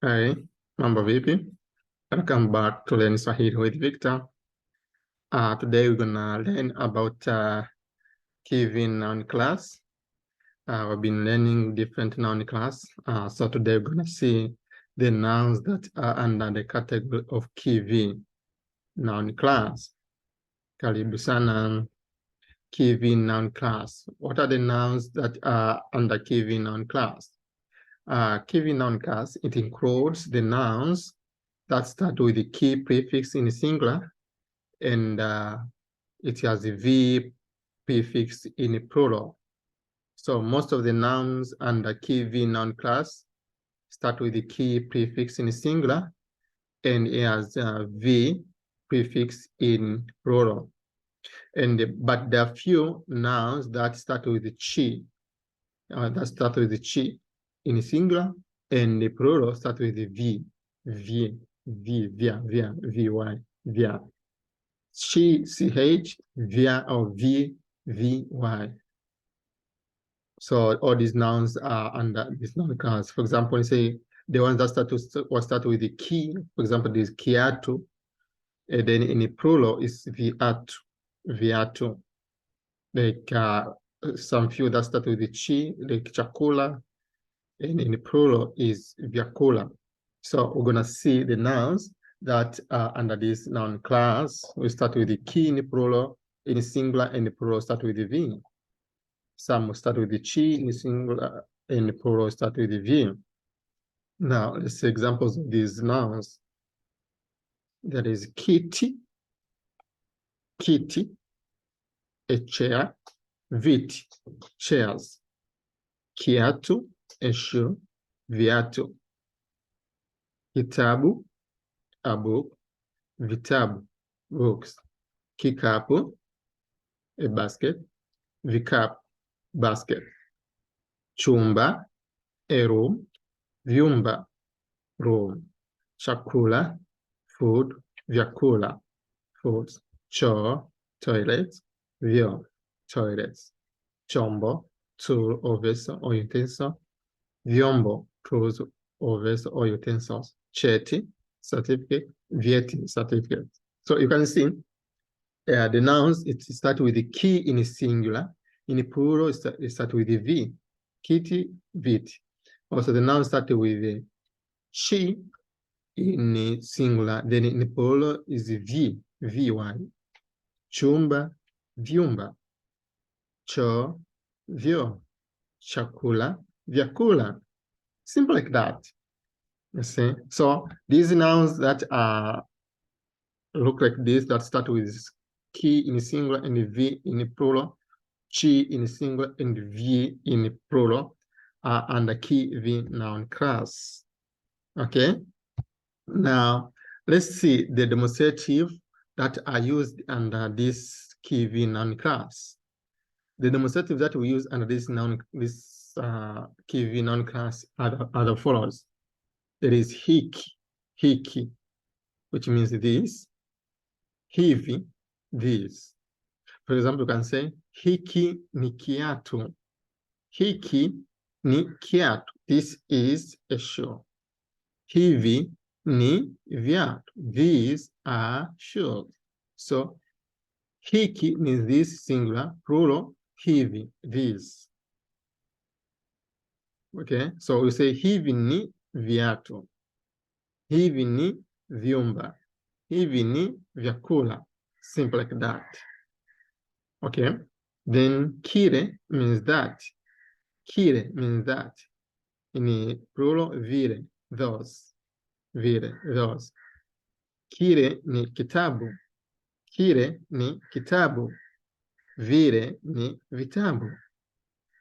Hi, mambo vipi? Welcome back to Learn Swahili with Victor. Today we're gonna learn about giving noun class. We've been learning different noun class. So today we're gonna see the nouns that are under the category of giving noun class. Karibu sana, giving noun class. What are the nouns that are under giving noun class? Giving noun class, it includes the nouns that start with the key prefix in singular, and it has a V prefix in plural. So most of the nouns under key noun class start with the key prefix in singular, and it has a V prefix in plural. But there are few nouns that start with the chi, in singular, and the plural start with the V, via, vy, via. She, ch, via, or v, vy. So all these nouns are under this noun class. For example, say the ones that start with the key. For example, this kiatu, and then in the plural is viatu. Like some few that start with the chi, like chakula, and in the plural is vyakula. So we're gonna see the nouns that are under this noun class. We start with the key in the plural, in the singular, and the plural start with the V. Some will start with the chi in the singular, and the plural start with the V. Now, let's see examples of these nouns. That is kiti, a chair, viti, chairs, kiatu, a shoe, viatu, kitabu, a book, vitabu, books, kikapu, a basket, vikapu, basket, chumba, a room, vyumba, room, chakula, food, vyakula, foods, choo, toilet, vyoo, toilets, chombo, tool or vessel or utensil, vyombo, tools or vessel or utensils, cheti, certificate, vyeti, certificate. So you can see the nouns, it starts with the key in a singular. In a plural, it starts with the V. Kitty, vit. Also, the noun starts with the chi in a singular. Then in the plural is the V, vy. Chumba, vyumba. Choo, vyo. Chakula, vyakula. Simple like that. You see? So these nouns that look like this, that start with key in a singular and the V in a plural, chi in a singular and V in a plural, are under key V noun class. Okay? Now, let's see the demonstrative that are used under this key V noun class. The demonstrative that we use under this key V noun class are the follows. There is hiki, which means this. Hivi, this. For example, you can say hiki ni kiatu. Hiki ni kiatu. This is a shoe. Hivi ni viatu. These are shoes. So hiki means this singular, plural, hivi, these. Okay, so we say hivi ni viatu. Hivi ni vyumba. Hivi ni vyakula. Simple like that. Okay, then kile means that. Kile means that. In plural, vile, those. Vile, those. Kile ni kitabu. Kile ni kitabu. Vile ni vitabu.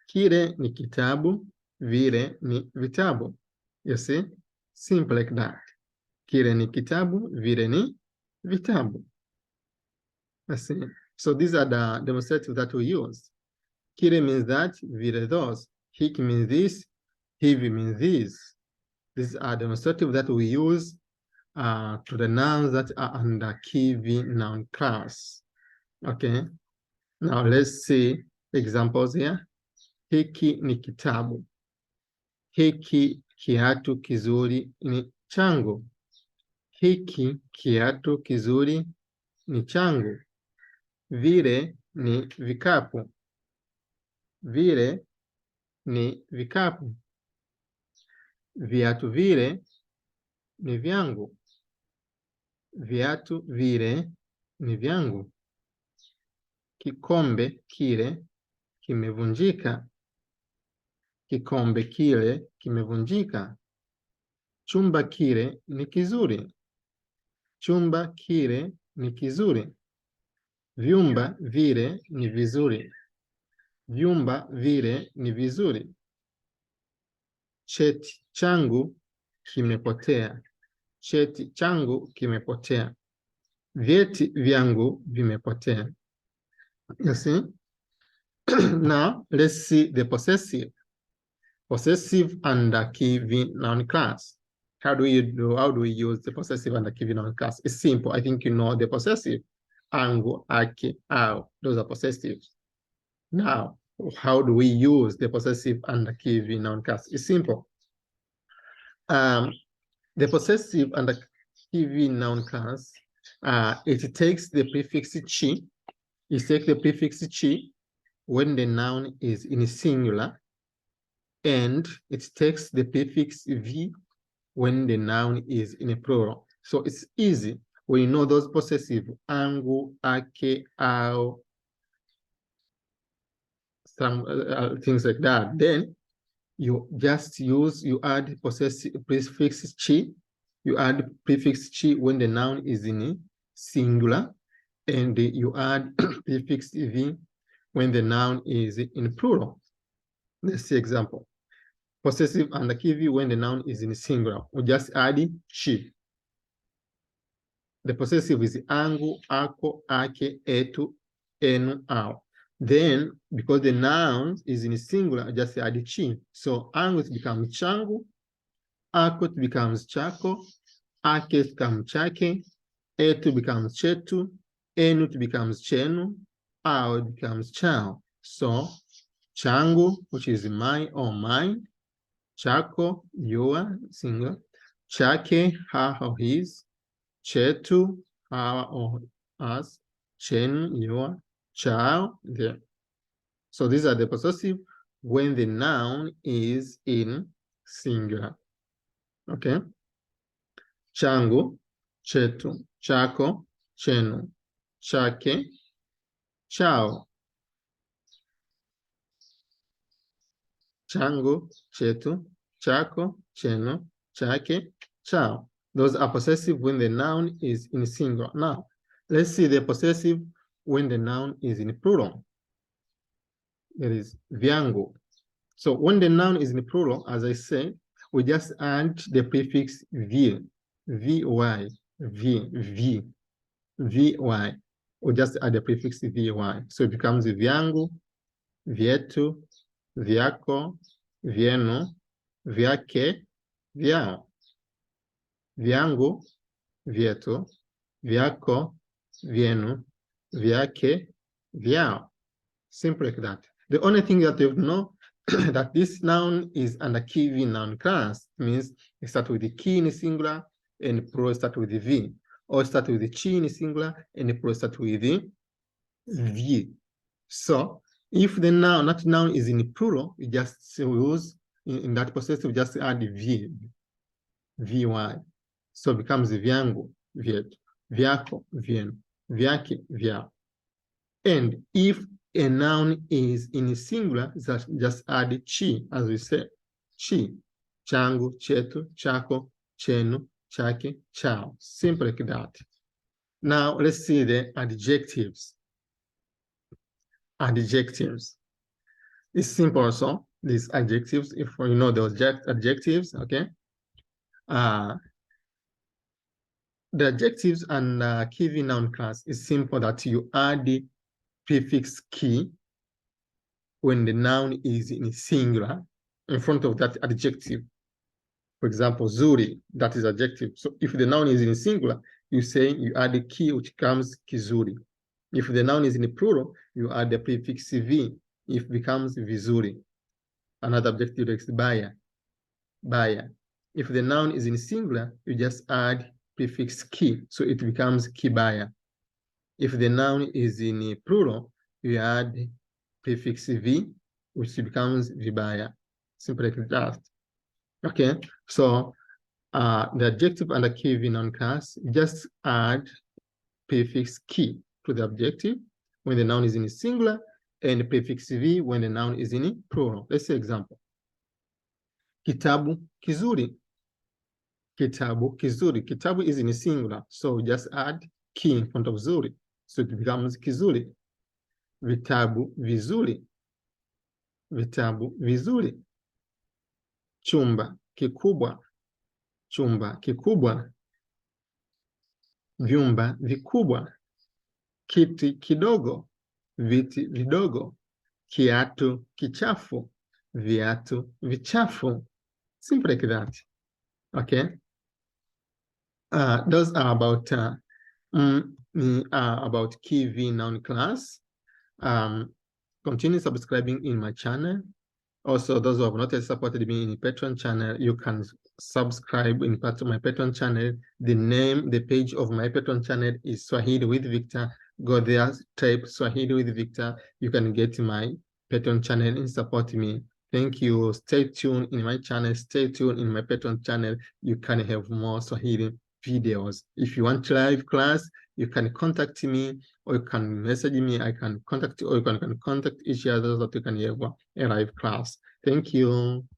Kile ni kitabu. Vile ni vitabu. You see? Simple like that. Kile ni kitabu. Vile ni vitabu. I see. So these are the demonstratives that we use. Kile means that, vile those. Hiki means this, hivi means this. These are demonstratives that we use to the nouns that are under key V noun class. Okay. Now let's see examples here. Hiki ni kitabu. Hiki kiatu kizuri ni changu. Hiki kiatu kizuri ni changu. Vile ni vikapu. Vile ni vikapu. Viatu vile ni vyangu. Viatu vile ni vyangu. Kikombe kile kimevunjika. Kikombe kile kimevunjika. Chumba kile ni kizuri. Chumba kile ni kizuri. Vyumba vile ni vizuri. Vyumba vile ni vizuri. Cheti changu kimepotea. Cheti changu kimepotea. Vyeti vyangu vimepotea. You see? Now, let's see the possessive. Possessive and active noun class. How do we use the possessive and active noun class? It's simple. I think you know the possessive. Angu, ake, ao. Those are possessives. Now, how do we use the possessive and active noun class? It's simple. The possessive and active noun class, it takes the prefix chi. It takes the prefix chi when the noun is in singular, and it takes the prefix v when the noun is in a plural. So it's easy when you know those possessive, angu, ake, ao, some things like that. Then you just you add possessive prefix chi. You add prefix chi when the noun is in singular, and you add prefix v when the noun is in plural. Let's see example. Possessive and active when the noun is in singular. We just add chi. The possessive is angu, ako, ake, etu, enu, ao. Then, because the noun is in singular, I just add chi. So angu becomes changu, ako becomes chako, ake becomes chake, etu becomes chetu, enu becomes chenu, ao becomes chao. So changu, which is my or mine, chako, your, singular, chake, her or his, chetu, our or us, chenu, your, chao, there. So these are the possessive when the noun is in singular. Okay? Changu, chetu, chako, chenu, chake, chao. Changu, chetu, chako, chenu, chake, chao. Those are possessive when the noun is in singular. Now, let's see the possessive when the noun is in plural. There is vyangu. So when the noun is in plural, as I said, we just add the prefix v, vy, vy. We just add the prefix vy. So it becomes vyangu, vyetu, vyako, vyenu, vyake, vyao. Vyangu, vyetu, vyako, vyenu, vyake, vyao. Simple like that. The only thing that you know that this noun is an active noun class means it starts with the ki in singular and plural start with the v, or start with the chi in singular and the plural start with the v. So if the noun, that noun is in plural, we just use in that possessive, we just add v, vy. So it becomes vyangu, vyetu, vyako, vyenu, vyake, vyao. And if a noun is in singular, just add chi, as we said. Chi, changu, chetu, chako, chenu, chake, chao. Simple like that. Now let's see the adjectives. Adjectives. It's simple also, these adjectives, if you know those adjectives, okay? The adjectives and key noun class is simple that you add the prefix ki when the noun is in singular in front of that adjective. For example, zuri, that is adjective. So if the noun is in singular, you say you add the ki, which becomes kizuri. If the noun is in plural, you add the prefix v, it becomes vizuri. Another adjective is baya, baya. If the noun is in singular, you just add prefix ki, so it becomes kibaya. If the noun is in plural, you add prefix v, which becomes vibaya. Simple like that. Okay, so the adjective and the key noun class, just add prefix ki to the adjective when the noun is in singular, and prefix v when the noun is in plural. Let's say example. Kitabu kizuri. Kitabu kizuri. Kitabu is in singular, so just add ki in front of zuri, so it becomes kizuri. Vitabu vizuri. Vitabu vizuri. Chumba kikubwa. Chumba kikubwa. Vyumba vikubwa. Kiti kidogo. Viti vidogo. Kiatu kichafu. Viatu vichafu. Simple like that. Okay. Those are about key V noun class. Continue subscribing in my channel. Also, those who have not yet supported me in the Patreon channel, you can subscribe in part of my Patreon channel. The page of my Patreon channel is Swahili with Victor. Go there, type Swahili with Victor. You can get my Patreon channel and support me. Thank you. Stay tuned in my channel. Stay tuned in my Patreon channel. You can have more Swahili videos. If you want live class, you can contact me, or you can message me. I can contact you, or you can contact each other so that you can have a live class. Thank you.